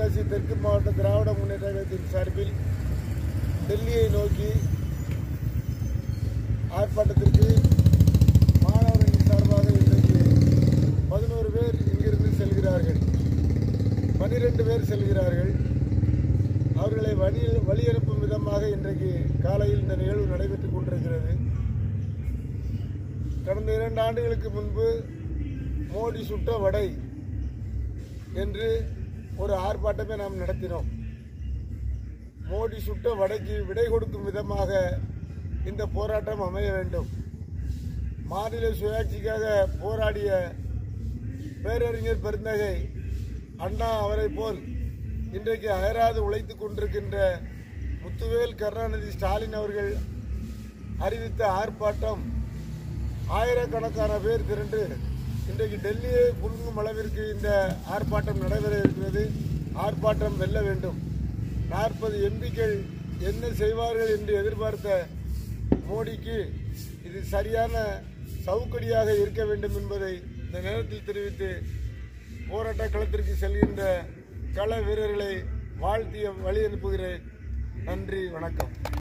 தென்காசி தெற்கு மாவட்ட திராவிட முன்னேற்ற கழகத்தின் சார்பில் டெல்லியை நோக்கி ஆர்ப்பாட்டத்திற்கு மாணவர்களின் சார்பாக இன்றைக்கு 11 பேர் இங்கிருந்து செல்கிறார்கள். 12 பேர் செல்கிறார்கள். அவர்களை வழி அனுப்பும் விதமாக இன்றைக்கு காலையில் இந்த நிகழ்வு நடைபெற்றுக் கொண்டிருக்கிறது. கடந்த 2 ஆண்டுகளுக்கு முன்பு மோடி சுட்ட வடை என்று ஒரு ஆர்ப்பாட்டமே நாம் நடத்தினோம். மோடி சுட்ட வடைக்கு விடை கொடுக்கும் விதமாக இந்த போராட்டம் அமைய வேண்டும். மாநில சுயாட்சிக்காக போராடிய பேரறிஞர் பெருந்தகை அண்ணா அவரை போல் இன்றைக்கு அயராது உழைத்துக் கொண்டிருக்கின்ற முத்துவேல் கருணாநிதி ஸ்டாலின் அவர்கள் அறிவித்த ஆர்ப்பாட்டம் ஆயிரக்கணக்கான பேர் திரண்டு இன்றைக்கு டெல்லியை புழுங்கும் அளவிற்கு இந்த ஆர்ப்பாட்டம் நடைபெற இருக்கிறது. ஆர்ப்பாட்டம் வெல்ல வேண்டும். 40 எம்பிக்கள் என்ன செய்வார்கள் என்று எதிர்பார்த்த மோடிக்கு இது சரியான சவுக்கடியாக இருக்க வேண்டும் என்பதை இந்த நேரத்தில் தெரிவித்து போராட்ட களத்திற்கு செல்கின்ற கள வீரர்களை வாழ்த்திய வழி அனுப்புகிறேன். நன்றி, வணக்கம்.